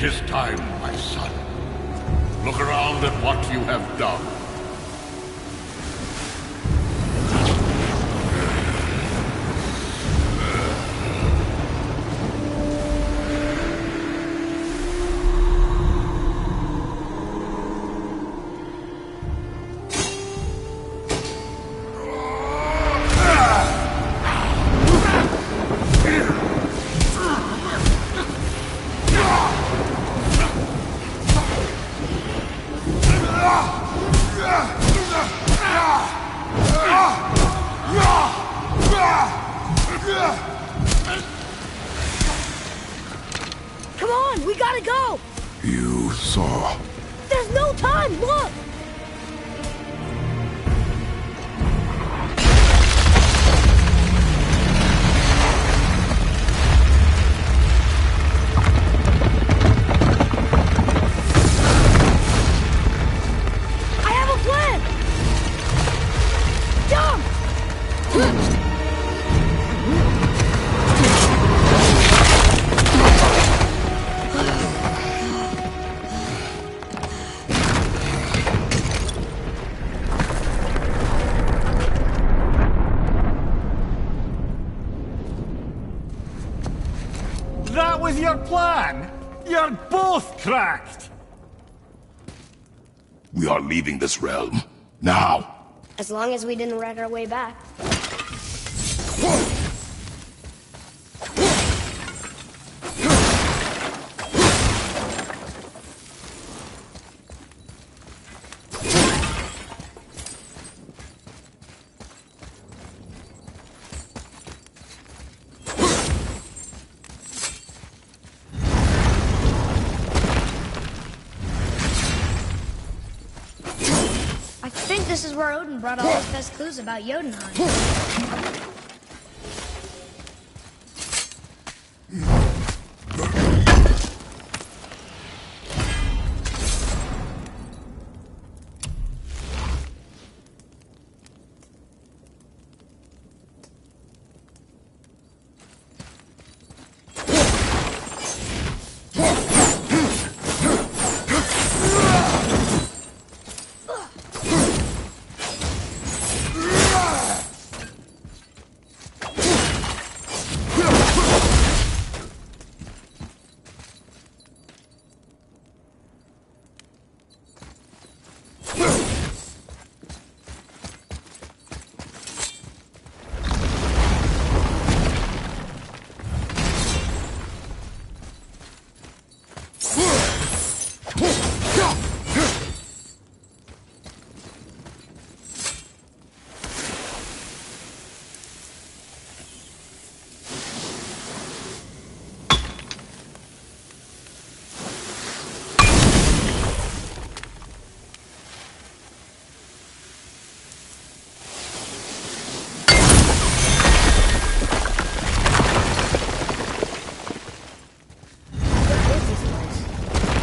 is time, my son. Look around at what you have done. Come on, we gotta go! You saw. There's no time, look! I have a plan! Jump! That was your plan? You're both cracked! We are leaving this realm. Now. As long as we didn't wreck our way back. I think this is where Odin brought all his best clues about Jotunheim.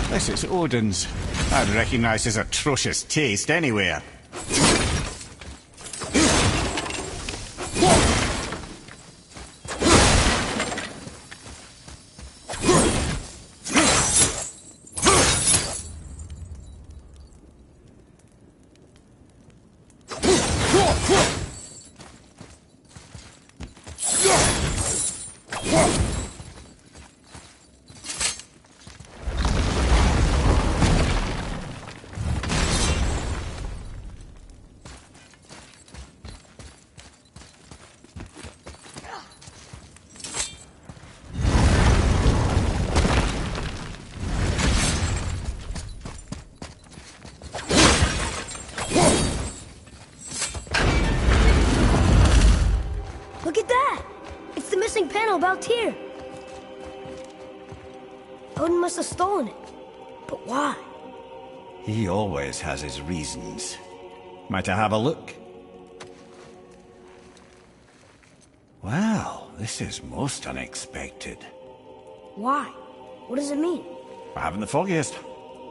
This is Odin's. I'd recognize his atrocious taste anywhere. Look at that! It's the missing panel about Tyr. Odin must have stolen it. But why? He always has his reasons. Might I have a look? Well, this is most unexpected. Why? What does it mean? I haven't the foggiest.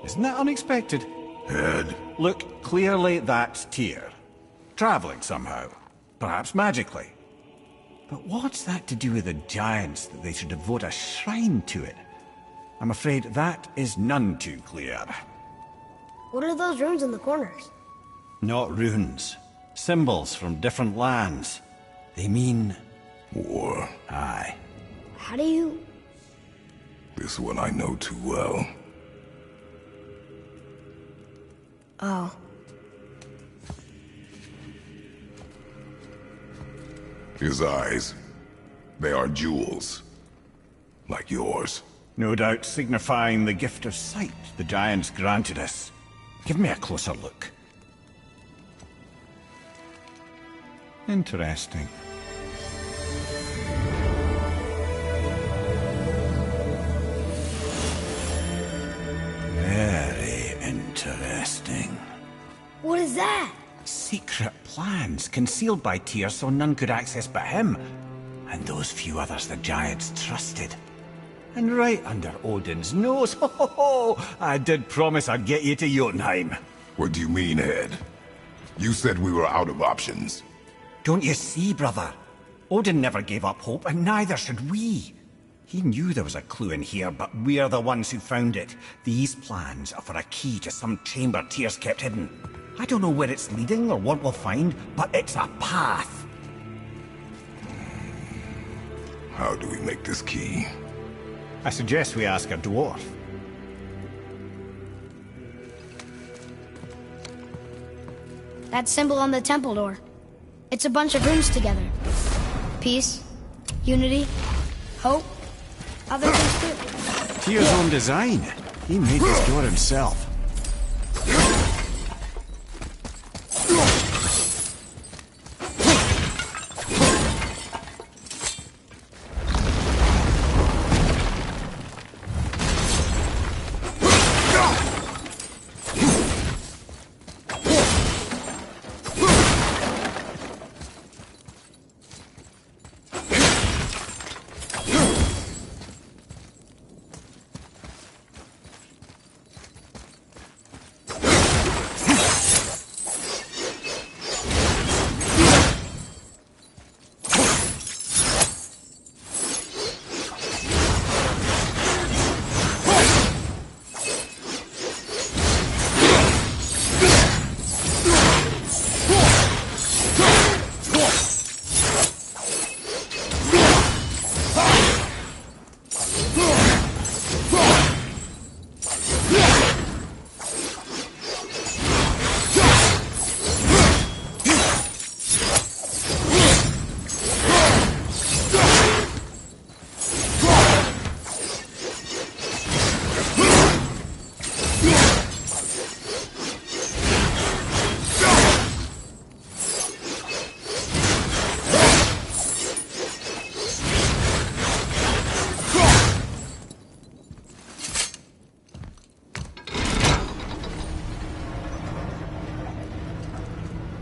Isn't that unexpected? Head. Look, clearly that's Tyr. Traveling somehow. Perhaps magically. But what's that to do with the giants that they should devote a shrine to it? I'm afraid that is none too clear. What are those runes in the corners? Not runes. Symbols from different lands. They mean... War. Aye. How do you... This one I know too well. Oh. His eyes. They are jewels. Like yours. No doubt signifying the gift of sight the Giants granted us. Give me a closer look. Interesting. Very interesting. What is that? Secret plans concealed by Tyr so none could access but him. And those few others the Giants trusted. And right under Odin's nose, ho ho ho! I did promise I'd get you to Jotunheim. What do you mean, Head? You said we were out of options. Don't you see, brother? Odin never gave up hope, and neither should we. He knew there was a clue in here, but we're the ones who found it. These plans are for a key to some chamber Tyr's kept hidden. I don't know where it's leading or what we'll find, but it's a path. How do we make this key? I suggest we ask a dwarf. That symbol on the temple door. It's a bunch of runes together. Peace, unity, hope, other things too. Tyr's own design. He made this door himself.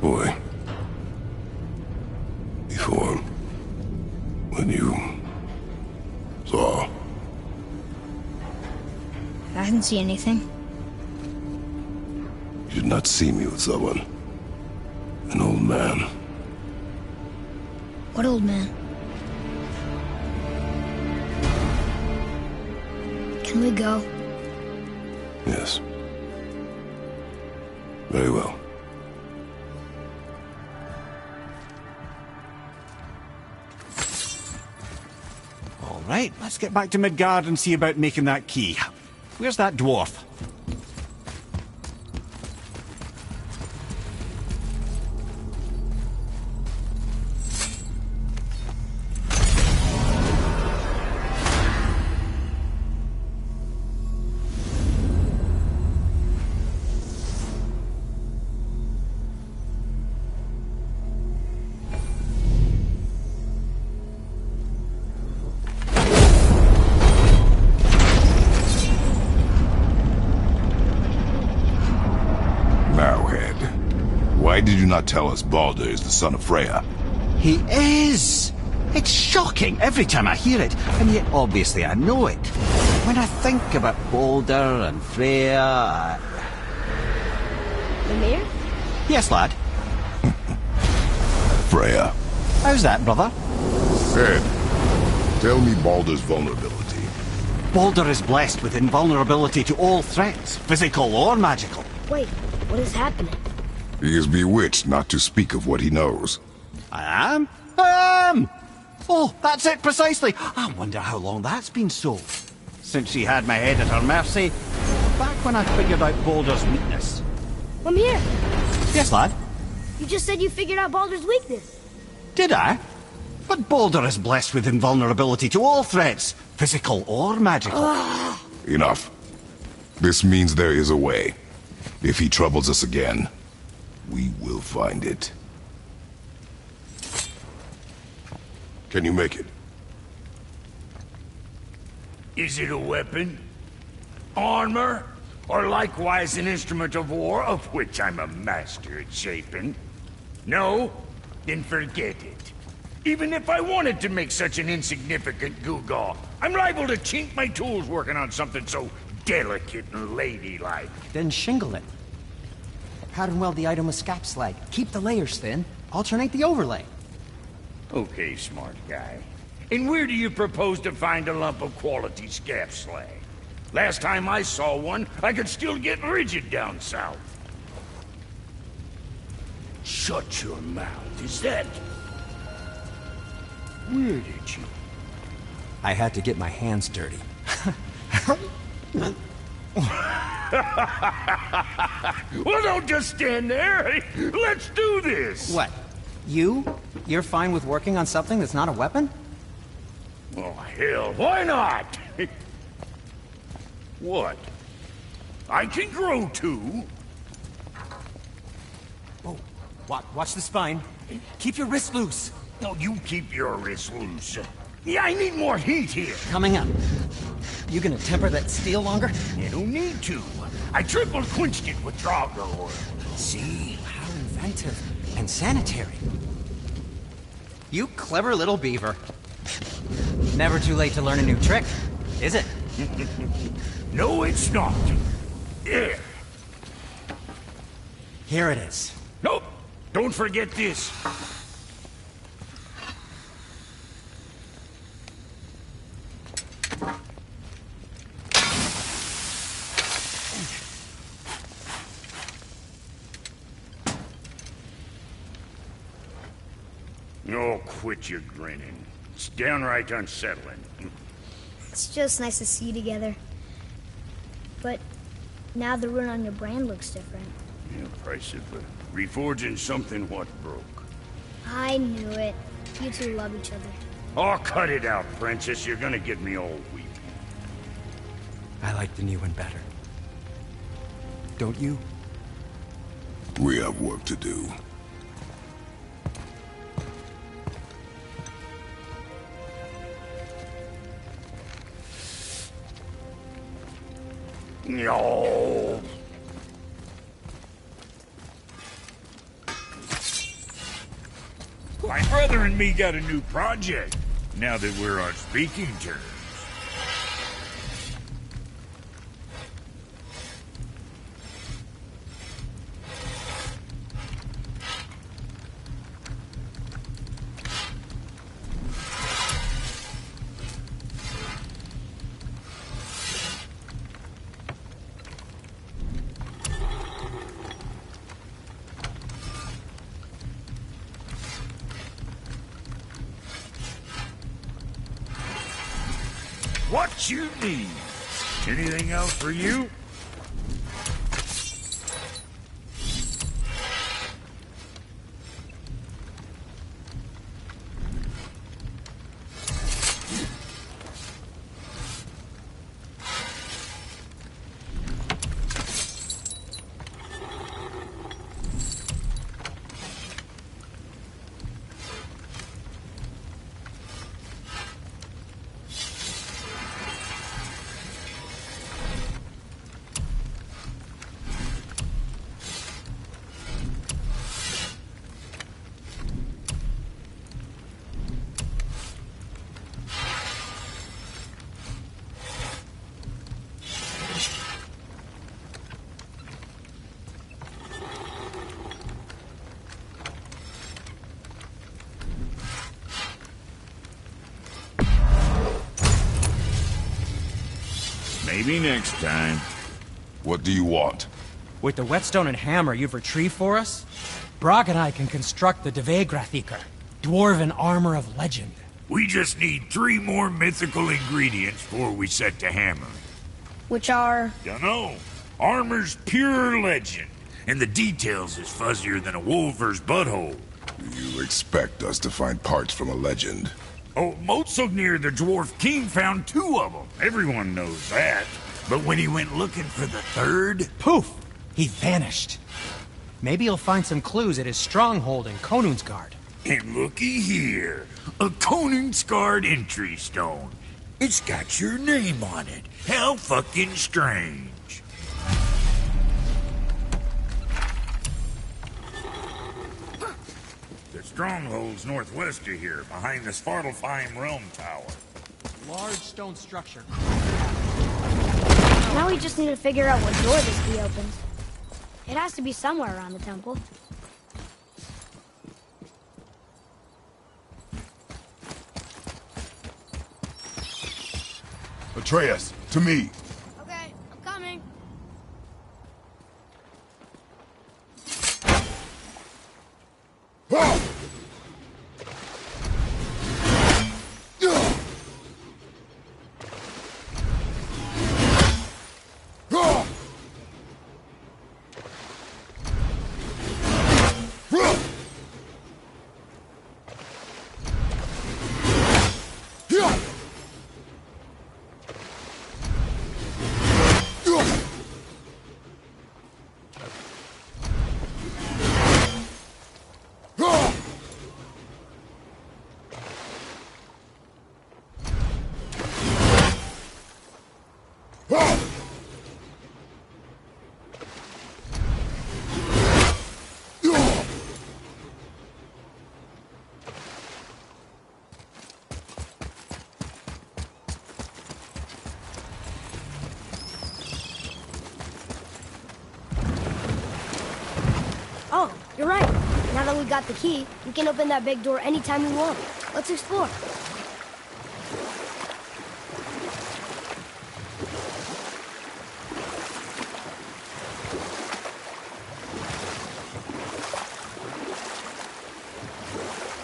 Boy. Before... when you... saw... I didn't see anything. You did not see me with someone. An old man. What old man? Can we go? Yes. Very well. All right, let's get back to Midgard and see about making that key. Where's that dwarf? Why did you not tell us Baldur is the son of Freya? He is! It's shocking every time I hear it, and yet obviously I know it. When I think about Baldur and Freya... Ymir? Yes, lad. Freya. How's that, brother? Ed, tell me Baldur's vulnerability. Baldur is blessed with invulnerability to all threats, physical or magical. Wait, what is happening? He is bewitched not to speak of what he knows. I am? I am! Oh, that's it precisely. I wonder how long that's been so. Since she had my head at her mercy, back when I figured out Baldur's weakness. I'm here. Yes, lad? You just said you figured out Baldur's weakness. Did I? But Baldur is blessed with invulnerability to all threats, physical or magical. Enough. This means there is a way. If he troubles us again, we will find it. Can you make it? Is it a weapon? Armor? Or likewise an instrument of war, of which I'm a master at shaping? No? Then forget it. Even if I wanted to make such an insignificant gewgaw, I'm liable to chink my tools working on something so delicate and ladylike. Then shingle it. Pattern weld the item with scap slag. Keep the layers thin. Alternate the overlay. Okay, smart guy. And where do you propose to find a lump of quality scap slag? Last time I saw one, I could still get rigid down south. Shut your mouth, is that... Where did you... I had to get my hands dirty. Well, don't just stand there. Let's do this. What? You're fine with working on something that's not a weapon? Oh, hell, why not? What? I can grow too. Oh, watch the spine. Keep your wrist loose. No, you keep your wrist loose. Yeah, I need more heat here. Coming up. You gonna temper that steel longer? You don't need to. I triple quenched it with Draugr oil. See? How inventive. And sanitary. You clever little beaver. Never too late to learn a new trick, is it? No, it's not. There. Here it is. Nope. Don't forget this. Oh, quit your grinning. It's downright unsettling. It's just nice to see you together. But now the rune on your brand looks different. Yeah, price of reforging something what broke. I knew it. You two love each other. Oh, cut it out, Princess. You're gonna get me all weak. I like the new one better. Don't you? We have work to do. No. My brother and me got a new project, now that we're on speaking terms. What you need? Anything else for you? Maybe next time. What do you want? With the whetstone and hammer you've retrieved for us, Brok and I can construct the Dvegrathikr, dwarven armor of legend. We just need 3 more mythical ingredients before we set to hammer. Which are... Dunno. Armor's pure legend, and the details is fuzzier than a wolver's butthole. You expect us to find parts from a legend? Oh, Motsognir the Dwarf King found 2 of them. Everyone knows that. But when he went looking for the 3rd... Poof! He vanished. Maybe he'll find some clues at his stronghold in Konunsgard. And looky here. A Konunsgard entry stone. It's got your name on it. How fucking strange. The stronghold's northwest of here, behind the Svartalfheim Realm Tower. Large stone structure. Now we just need to figure out what door this key opens. It has to be somewhere around the temple. Atreus, to me. Okay, I'm coming. Ah! Oh, you're right. Now that we got the key, we can open that big door anytime we want. Let's explore.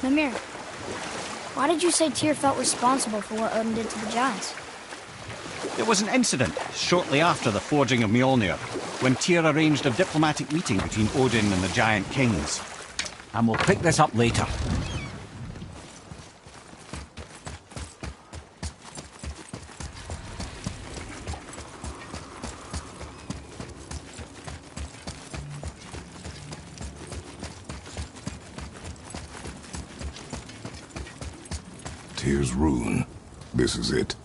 Mimir, why did you say Tyr felt responsible for what Odin did to the Giants? There was an incident shortly after the forging of Mjolnir, when Tyr arranged a diplomatic meeting between Odin and the Giant Kings. And we'll pick this up later. Tyr's rune. This is it.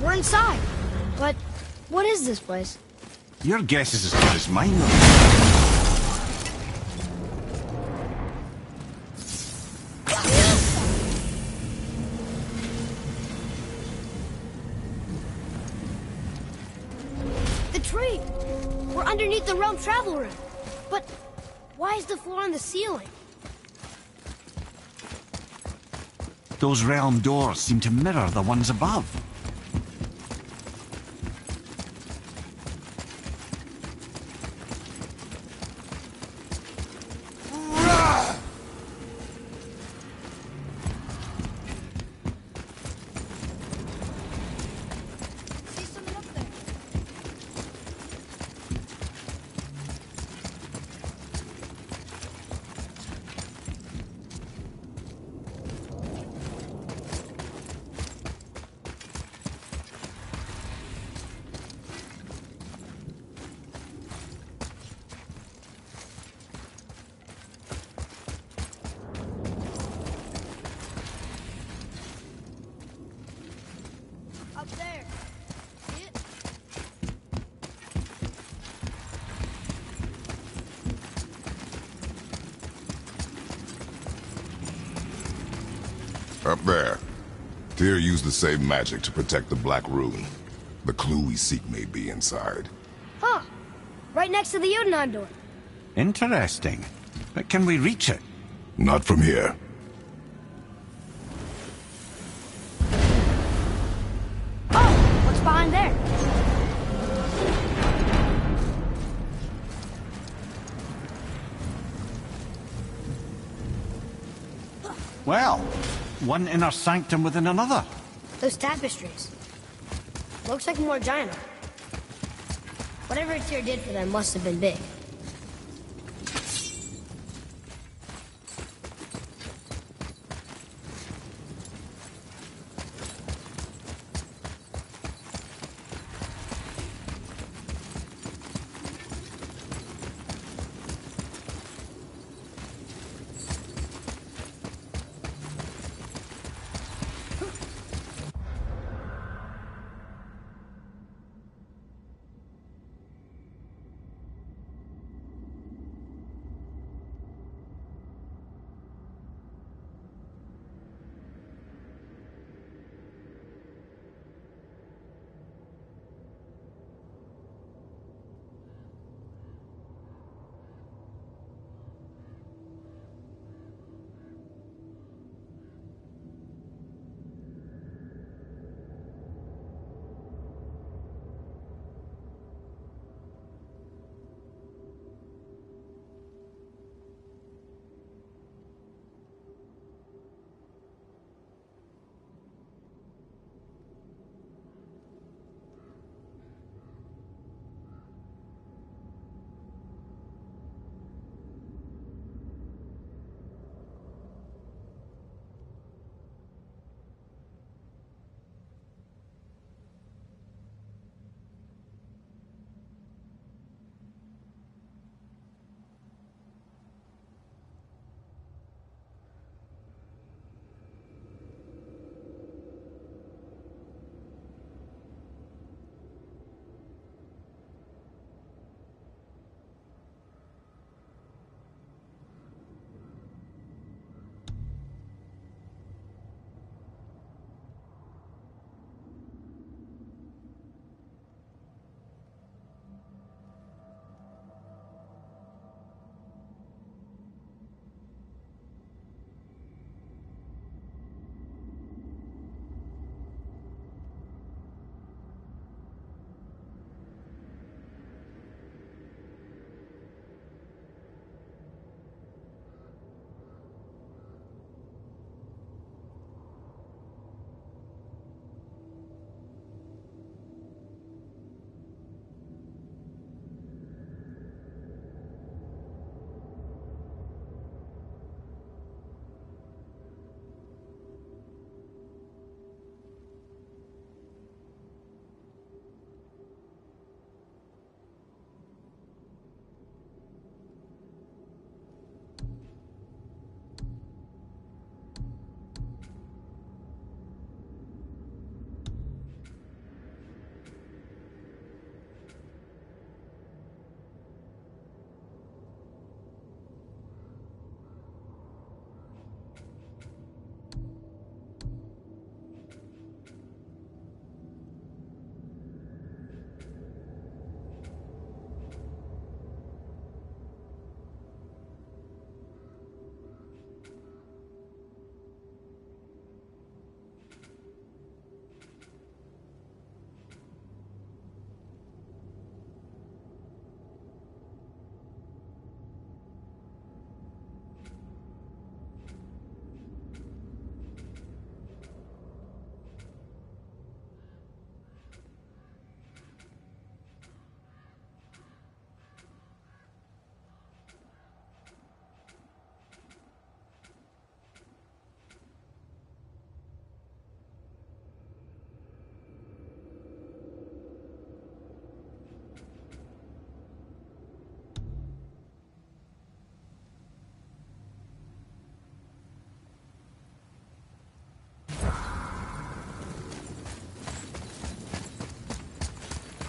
We're inside. But what is this place? Your guess is as good as mine. The tree! We're underneath the realm travel room. But why is the floor on the ceiling? Those realm doors seem to mirror the ones above. See something up there. Up there. See it? Up there. Tyr used the same magic to protect the Black Rune. The clue we seek may be inside. Huh. Right next to the Jotunheim door. Interesting. But can we reach it? Not from here. Oh, what's behind there? Well, one inner sanctum within another. Those tapestries. Looks like more giant art. Whatever Tyr did for them must have been big.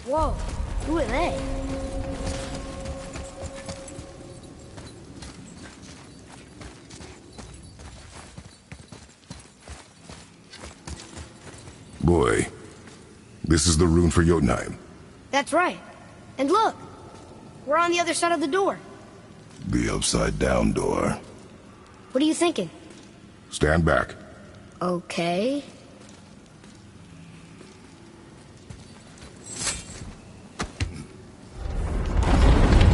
Whoa, who are they? Boy, this is the rune for Jotunheim. That's right. And look, we're on the other side of the door. The upside-down door. What are you thinking? Stand back. Okay.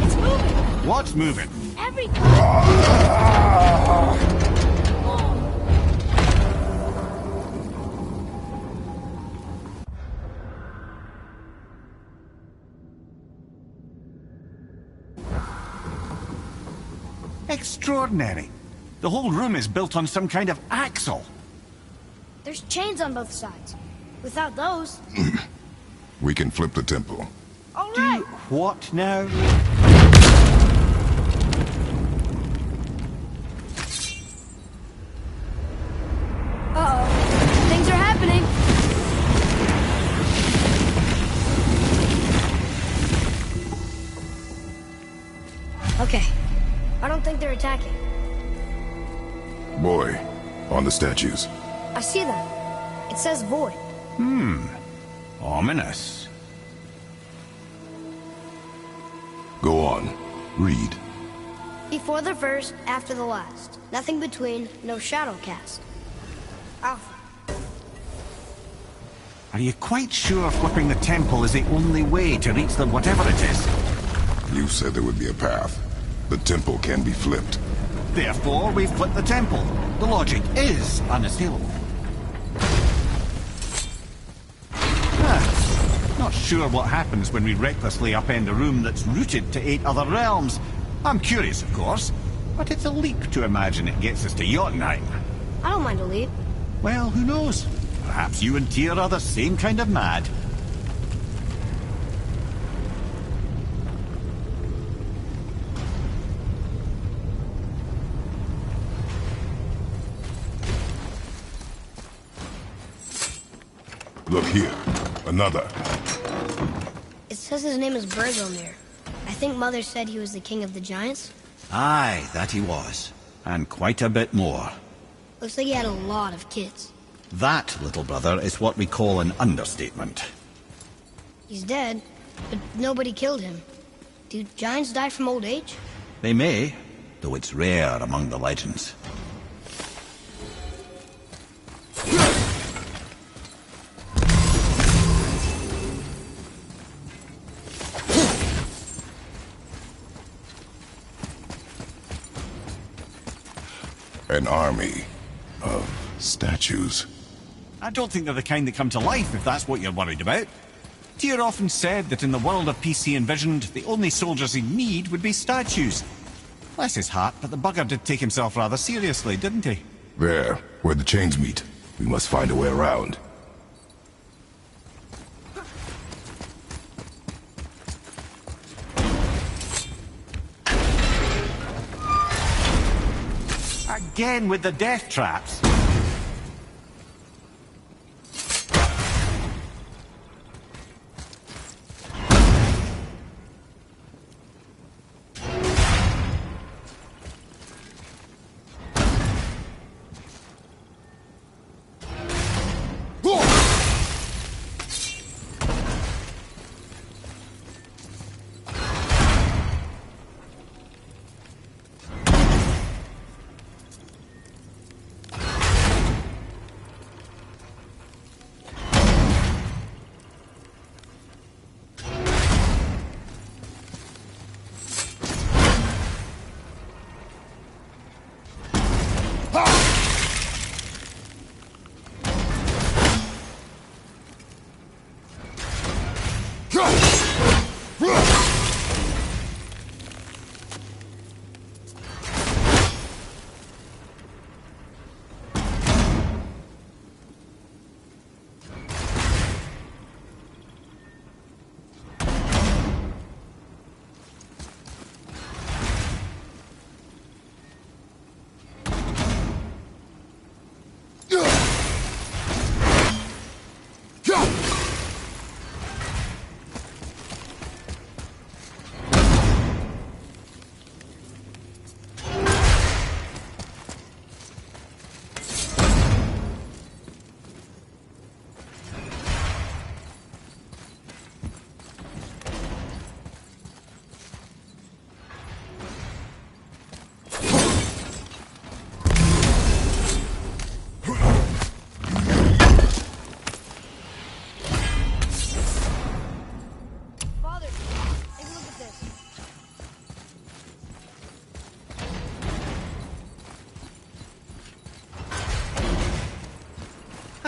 It's moving! What's moving? Everything! Extraordinary. The whole room is built on some kind of axle. There's chains on both sides. Without those... We can flip the temple. All right! What now? Uh-oh. Things are happening. Okay. I don't think they're attacking. Boy, on the statues. I see them. It says void. Ominous. Go on. Read. Before the first, after the last. Nothing between, no shadow cast. Alpha. Are you quite sure flipping the temple is the only way to reach the whatever it is? You said there would be a path. The temple can be flipped. Therefore, we flip the temple. The logic is unassailable. Not sure what happens when we recklessly upend a room that's rooted to 8 other realms. I'm curious, of course, but it's a leap to imagine it gets us to Jotunheim. I don't mind a leap. Well, who knows? Perhaps you and Tyr are the same kind of mad. Look here. Another. It says his name is Bergelmir. I think Mother said he was the king of the giants. Aye, that he was. And quite a bit more. Looks like he had a lot of kids. That, little brother, is what we call an understatement. He's dead, but nobody killed him. Do giants die from old age? They may, though it's rare among the legends. An army of statues. I don't think they're the kind that come to life, if that's what you're worried about. Tyr often said that in the world of peace he envisioned, the only soldiers he'd need would be statues. Bless his heart, but the bugger did take himself rather seriously, didn't he? There, where the chains meet. We must find a way around. Again with the death traps.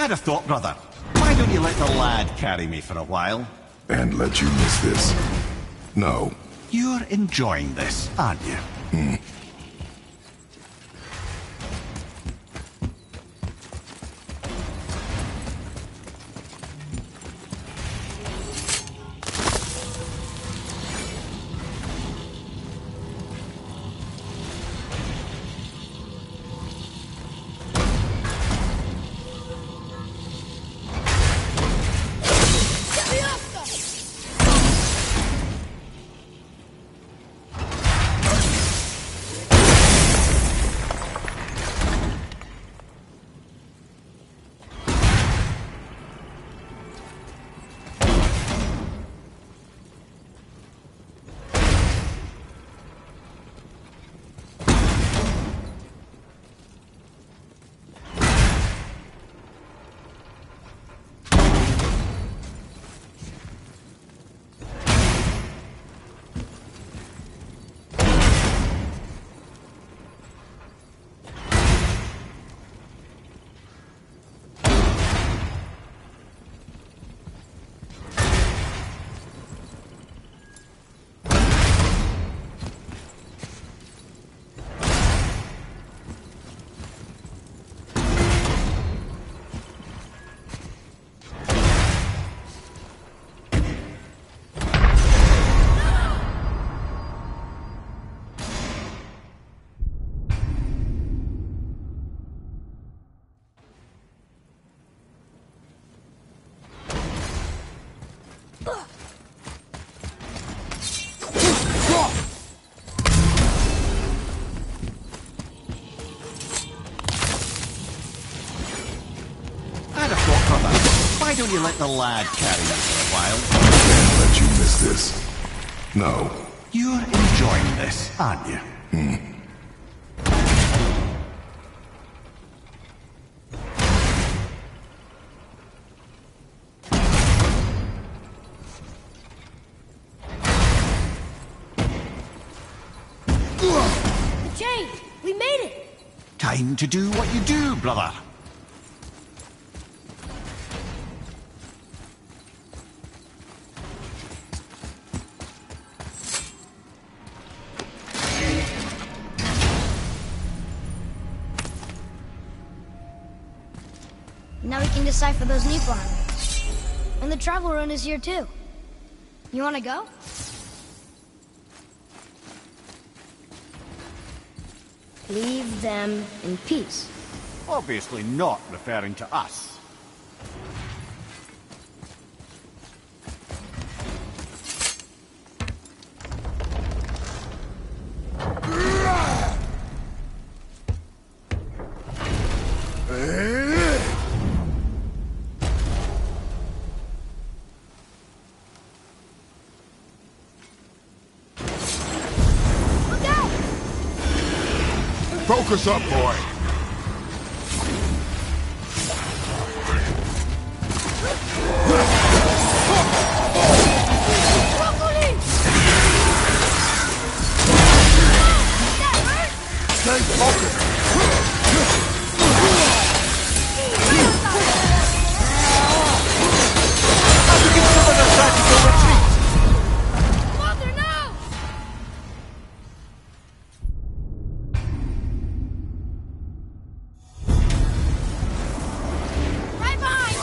I'd have thought, brother. Why don't you let the lad carry me for a while? And let you miss this? No. You're enjoying this, aren't you? Why don't you let the lad carry you for a while? And let you miss this? No. You're enjoying this, aren't you? The chain! We made it! Time to do what you do, brother. Now we can decipher those Neep armies. And the travel rune is here too. You wanna go? Leave them in peace. Obviously not referring to us. Focus up, boy. Stay focused. Mother, no! Right behind!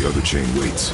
The other chain waits.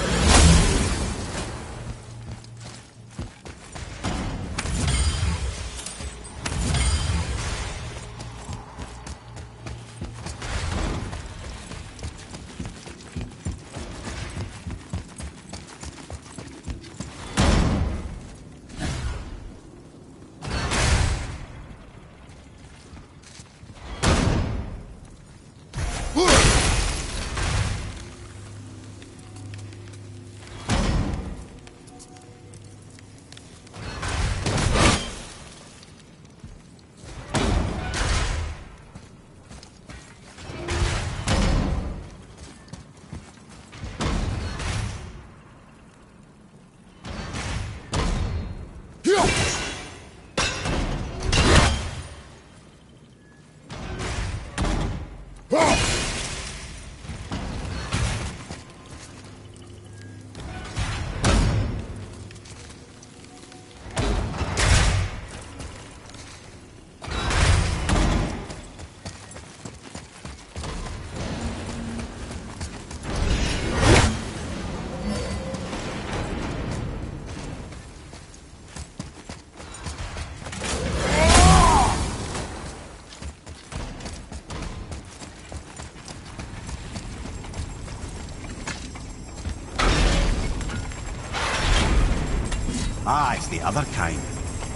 Ah, it's the other kind.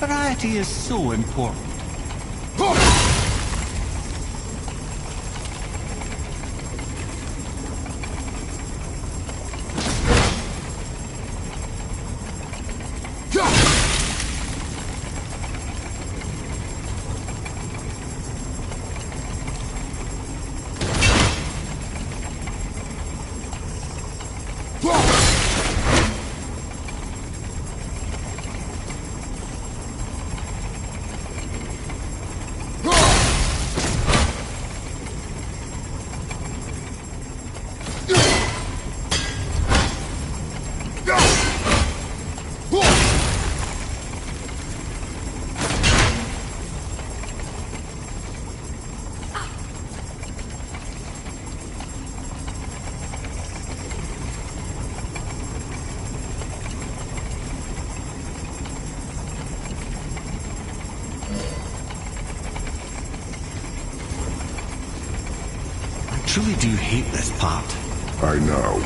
Variety is so important. I truly do hate this part. I know.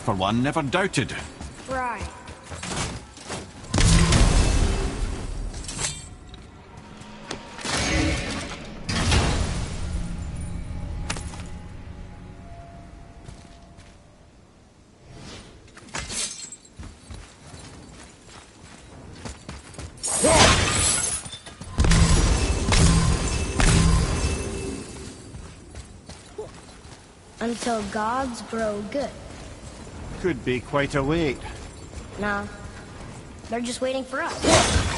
for one, never doubted. Right. Until gods grow good. Could be quite a wait. Nah. They're just waiting for us.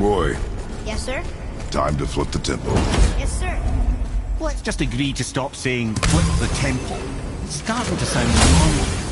boy, Yes, sir? time to flip the temple. Yes, sir. Let's just agree to stop saying flip the temple. It's starting to sound normal.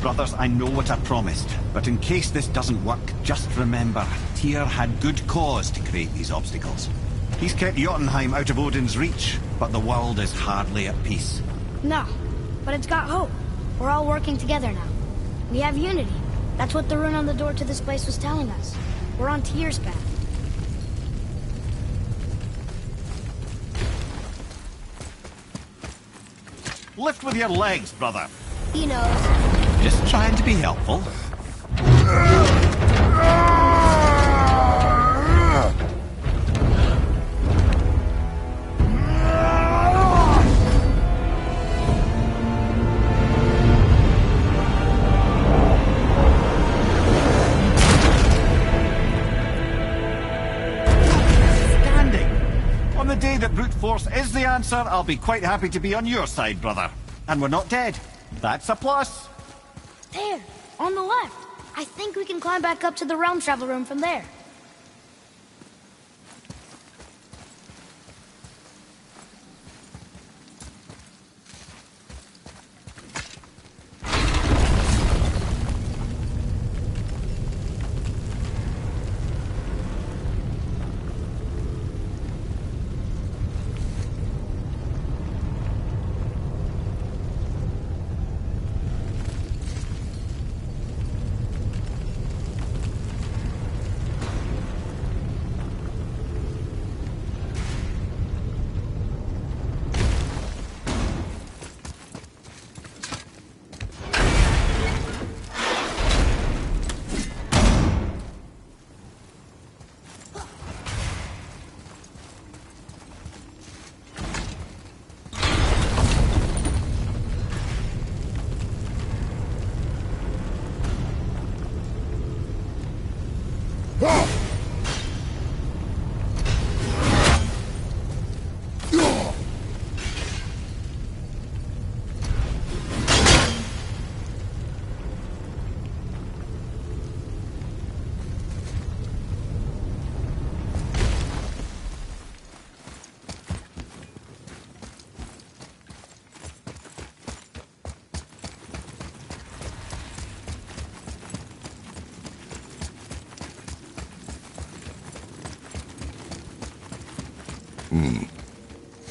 Brothers, I know what I promised, but in case this doesn't work, just remember, Tyr had good cause to create these obstacles. He's kept Jotunheim out of Odin's reach, but the world is hardly at peace. No, but it's got hope. We're all working together now. We have unity. That's what the rune on the door to this place was telling us. We're on Tyr's path. Lift with your legs, brother. He knows. Just trying to be helpful. On the day that brute force is the answer, I'll be quite happy to be on your side, brother. And we're not dead. That's a plus. There, on the left. I think we can climb back up to the realm travel room from there.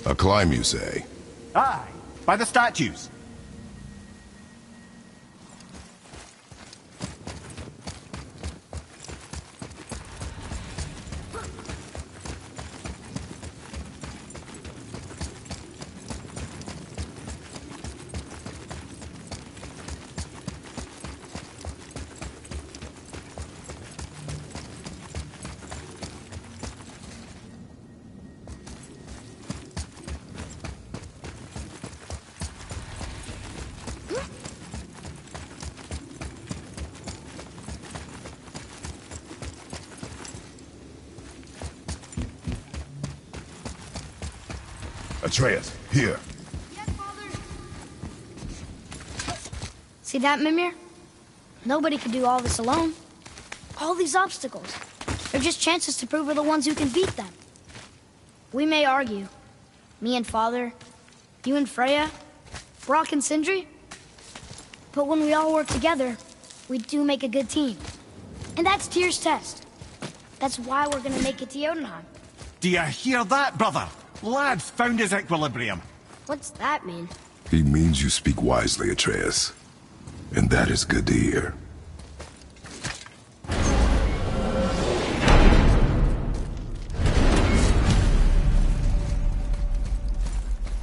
A climb, you say? Aye, by the statues. Atreus, here. Yes, Father. See that, Mimir? Nobody could do all this alone. All these obstacles. They're just chances to prove we're the ones who can beat them. We may argue. Me and Father, you and Freya, Brock and Sindri. But when we all work together, we do make a good team. And that's Tyr's test. That's why we're gonna make it to Jotunheim. Do you hear that, brother? Lad's found his equilibrium. What's that mean? He means you speak wisely, Atreus. And that is good to hear.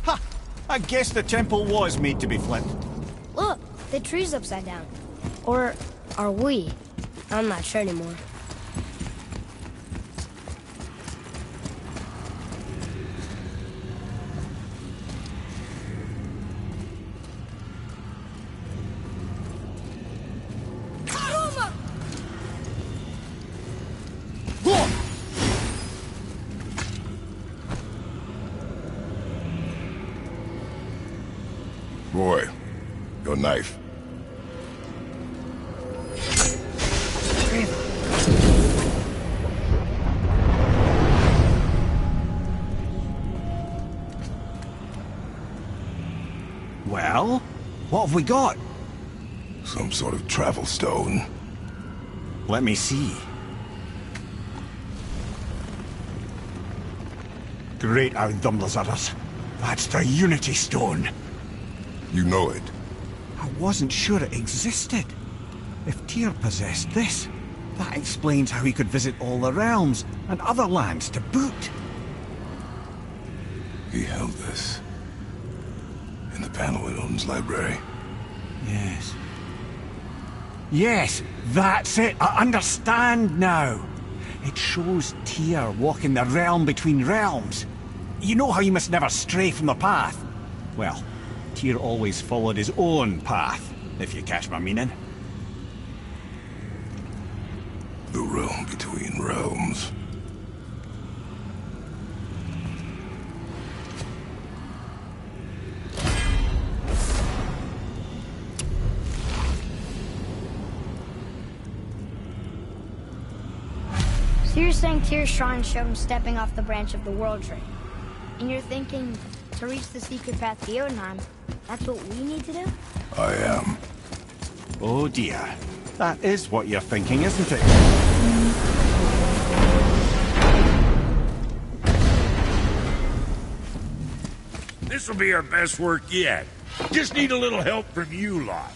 Ha! I guess the temple was made to be flipped. Look, the tree's upside down. Or are we? I'm not sure anymore. Boy, your knife. Well, what have we got? Some sort of travel stone. Let me see. Great Audhumlazaras. That's the Unity Stone. You know it. I wasn't sure it existed. If Tyr possessed this, that explains how he could visit all the realms and other lands to boot. He held this. In the panel in Odin's library. Yes. Yes, that's it. I understand now. It shows Tyr walking the realm between realms. You know how you must never stray from the path? Well, Tyr always followed his own path, if you catch my meaning. The realm between realms. So you're saying Tyr's shrine showed him stepping off the branch of the World Tree. And you're thinking, to reach the secret path to Jotunheim, that's what we need to do? I am. Oh dear. That is what you're thinking, isn't it? This'll be our best work yet. Just need a little help from you lot.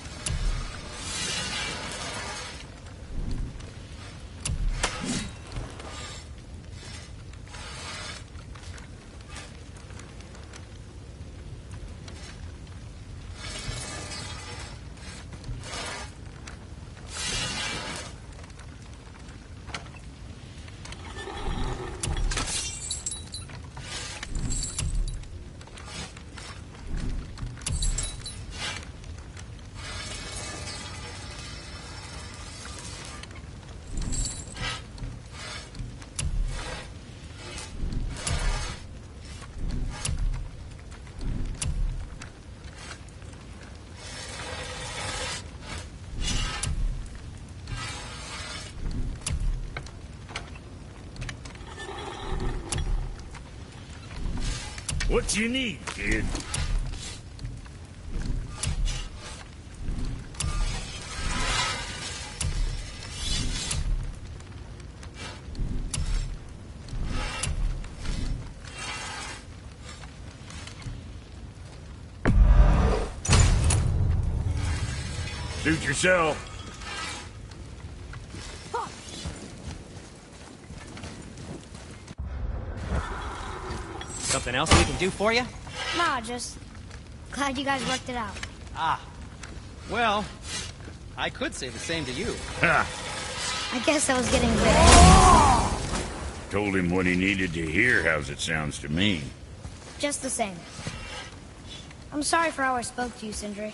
What you need, kid? Suit yourself. Something else we can do for you? Nah, just glad you guys worked it out. Ah. Well, I could say the same to you. Ha! I guess I was getting bit. Told him what he needed to hear, how's it sounds to me. Just the same. I'm sorry for how I spoke to you, Sindri.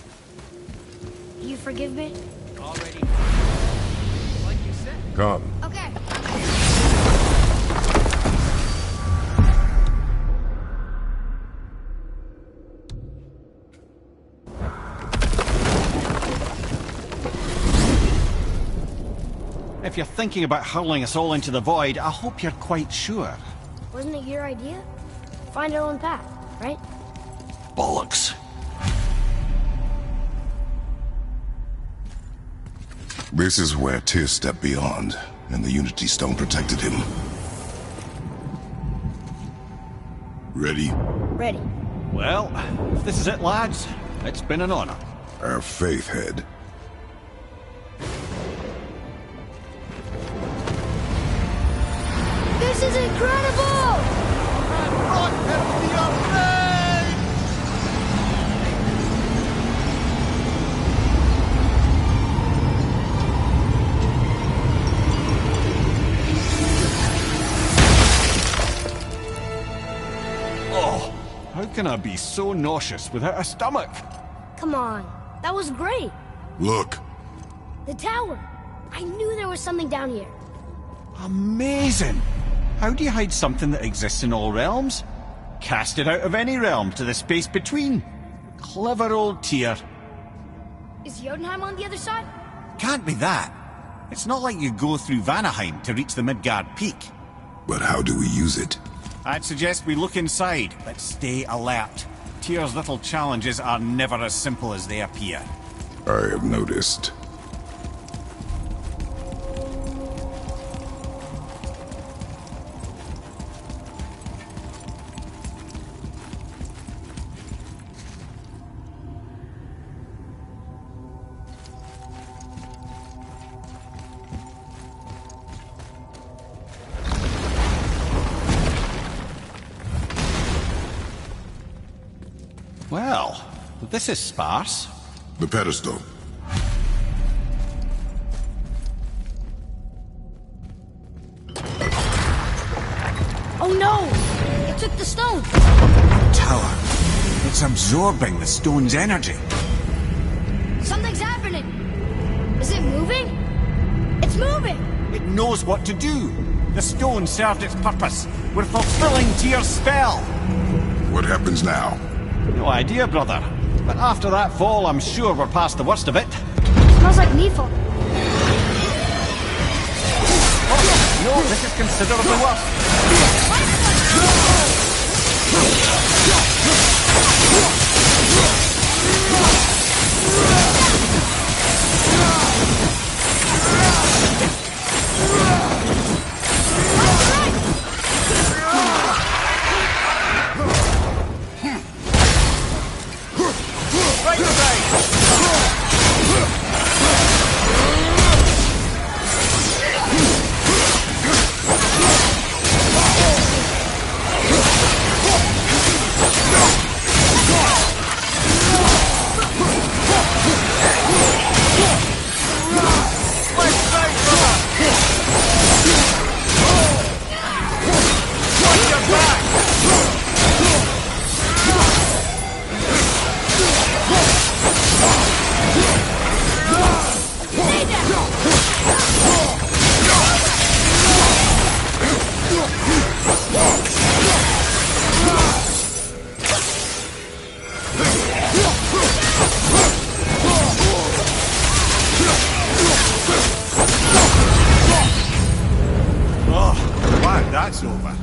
You forgive me? Already. Like you said. Come. Okay. If you're thinking about hurling us all into the void, I hope you're quite sure. Wasn't it your idea? Find our own path, right? Bollocks. This is where Tyr stepped beyond, and the Unity Stone protected him. Ready? Ready. Well, if this is it, lads, it's been an honor. Our faith head. This is incredible! can I be so nauseous without a stomach? Come on. That was great. Look, The tower. I knew there was something down here. Amazing! How do you hide something that exists in all realms? Cast it out of any realm to the space between. Clever old Tyr. Is Jotunheim on the other side? Can't be that. It's not like you go through Vanaheim to reach the Midgard Peak. but how do we use it? I'd suggest we look inside, but stay alert. Tyr's little challenges are never as simple as they appear. I have noticed. Well, this is sparse. The pedestal. Oh no! It took the stone! Tower. It's absorbing the stone's energy. Something's happening! Is it moving? It's moving! It knows what to do. The stone served its purpose. We're fulfilling Tyr's spell. What happens now? No idea, brother. But after that fall, I'm sure we're past the worst of it. Smells like Nifl. No, this is considerably worse. That's over.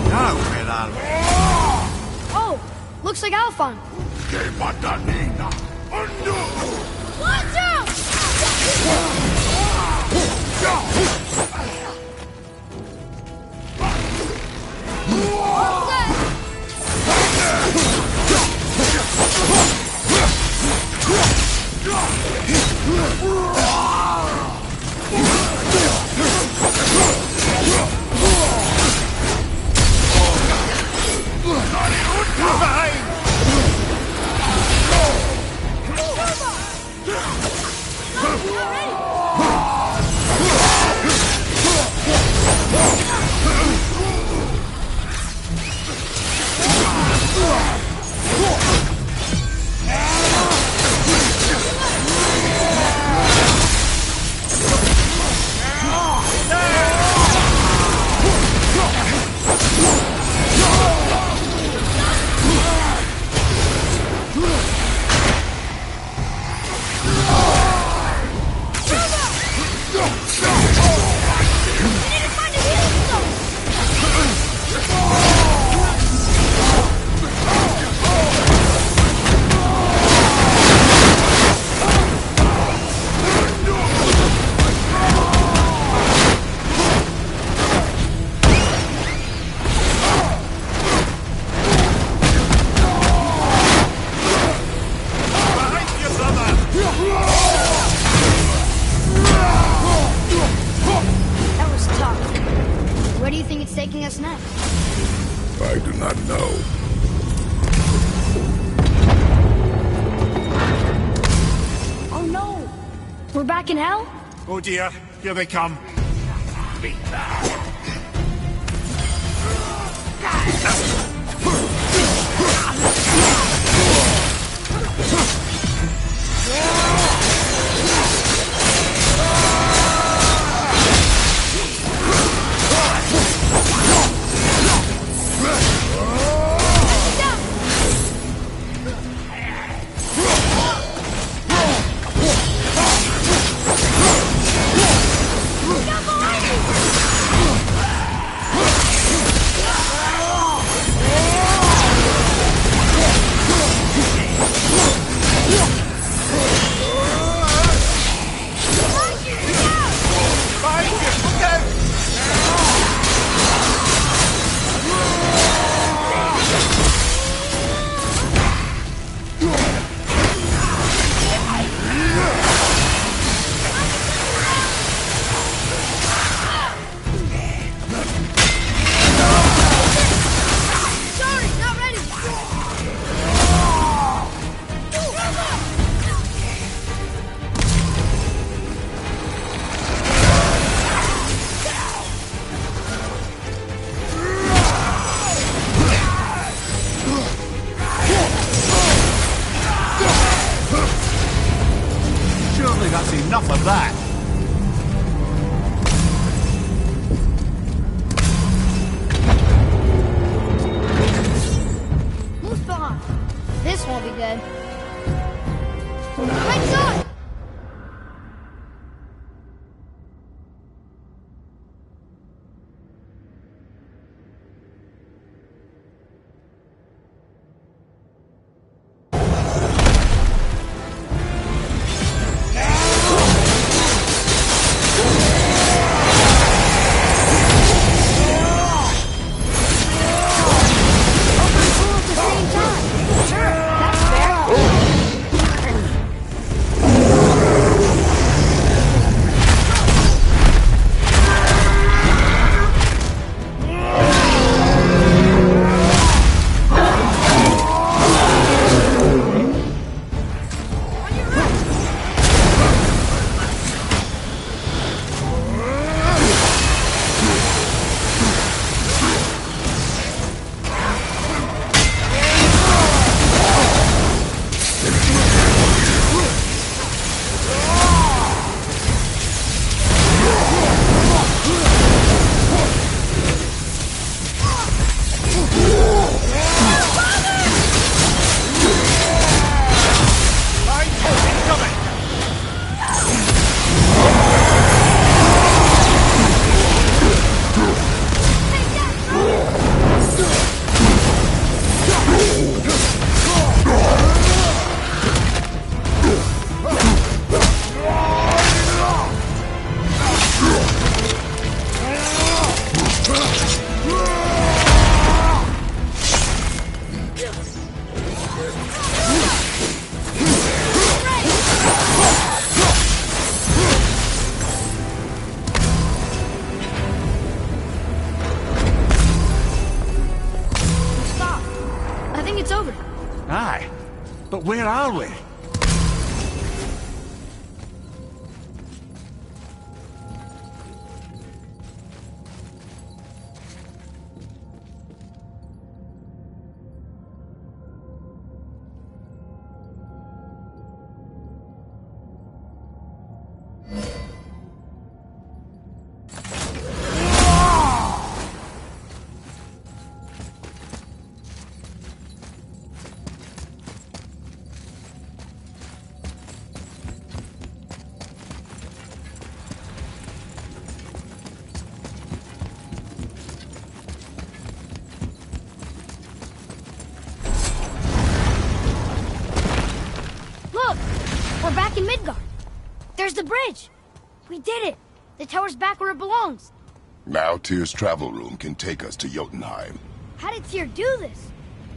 Now where are we? Oh! Looks like Alphon. Watch out! That was tough. Where do you think it's taking us next? I do not know. Oh no! We're back in hell? Oh dear, here they come. me. Surely that's enough of that. Muspelheim. This won't be good. Right side! Aye. But where are we? We're back in Midgard. There's the bridge. We did it. The tower's back where it belongs. Now Tyr's travel room can take us to Jotunheim. How did Tyr do this?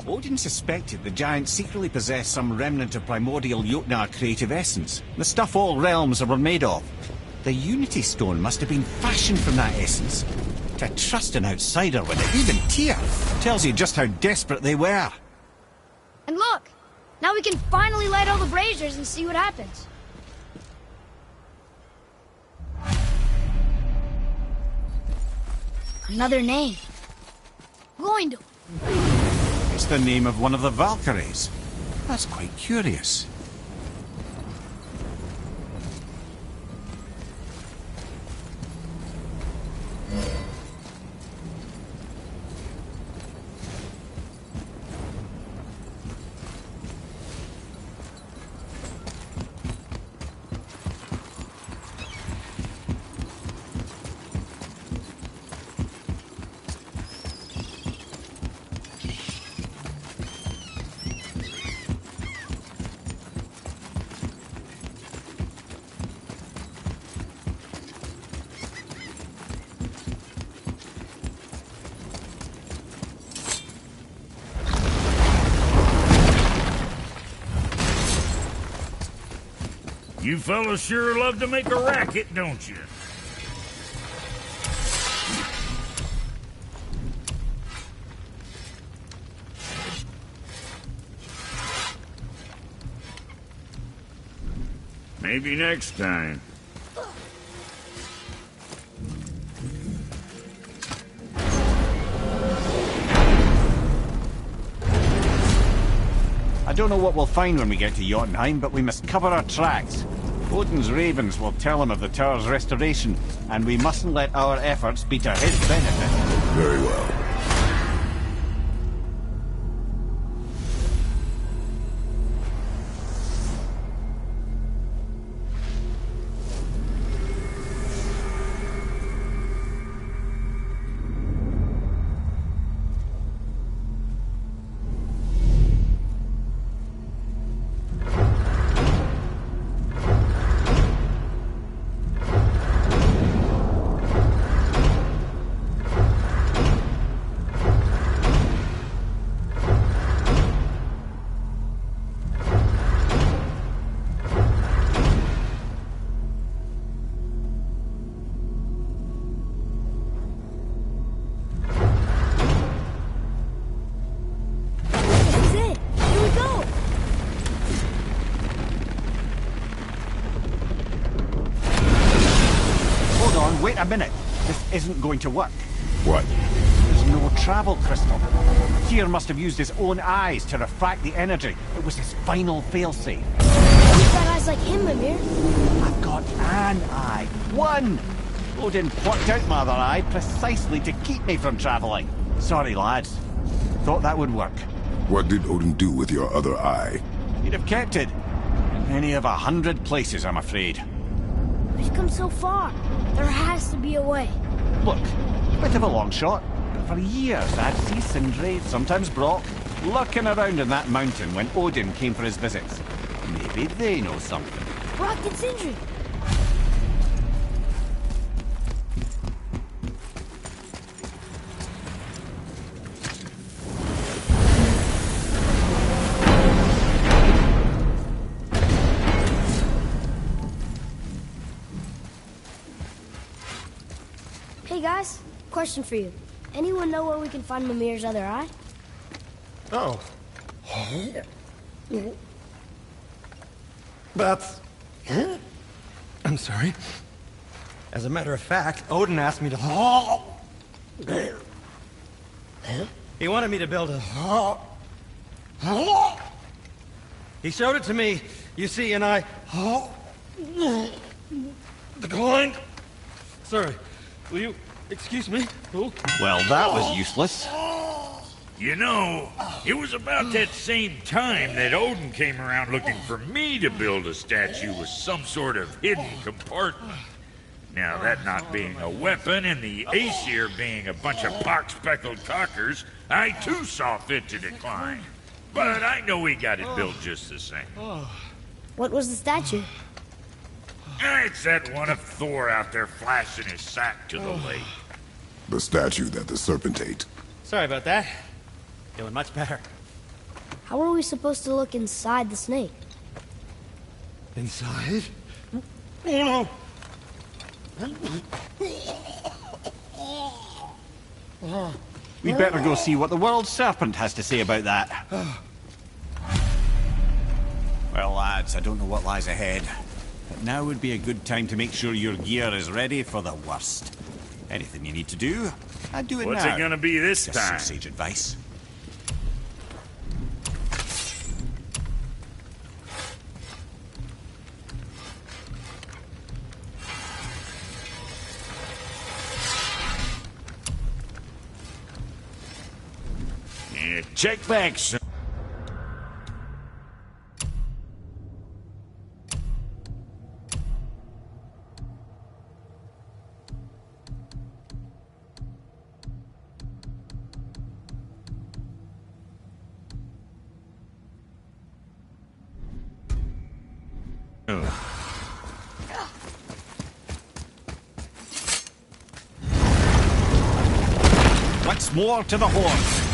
Odin suspected the giants secretly possessed some remnant of primordial Jotnar creative essence, the stuff all realms were made of. The Unity Stone must have been fashioned from that essence. To trust an outsider with it, even Tyr, tells you just how desperate they were. And look, now we can finally light all the braziers and see what happens. Another name. Gloindor. It's the name of one of the Valkyries. That's quite curious. You fellas sure love to make a racket, don't you? Maybe next time. I don't know what we'll find when we get to Jotunheim, but we must cover our tracks. Odin's ravens will tell him of the tower's restoration, and we mustn't let our efforts be to his benefit. Very well. Wait a minute. This isn't going to work. What? There's no travel crystal. Tyr must have used his own eyes to refract the energy. It was his final failsafe. You've got eyes like him, Mimir. I've got an eye. One! Odin plucked out my other eye precisely to keep me from travelling. Sorry, lads. Thought that would work. What did Odin do with your other eye? He'd have kept it. In any of 100 places, I'm afraid. We've come so far. There has to be a way. Look, a bit of a long shot, but for years I'd see Sindri, sometimes Brock, lurking around in that mountain when Odin came for his visits. Maybe they know something. Brock and Sindri. Hey guys, question for you. Anyone know where we can find Mimir's other eye? Oh. That's... I'm sorry. As a matter of fact, Odin asked me to... He wanted me to build a... He showed it to me, you see, and I... declined. Sorry, will you excuse me? Oh. Well, that was useless. You know, it was about that same time that Odin came around looking for me to build a statue with some sort of hidden compartment. Now, that not being a weapon and the Aesir being a bunch of pock-speckled talkers, I too saw fit to decline. But I know we got it built just the same. What was the statue? It's that one of Thor out there flashing his sack to the lake. The statue that the serpent ate. Sorry about that. Doing much better. How are we supposed to look inside the snake? Inside? Oh no! We'd better go see what the world serpent has to say about that. Well, lads, I don't know what lies ahead, but now would be a good time to make sure your gear is ready for the worst. Anything you need to do, I'd do it What's now. it gonna be this Just some time? sage advice. Yeah, check back soon. Once more to the horse.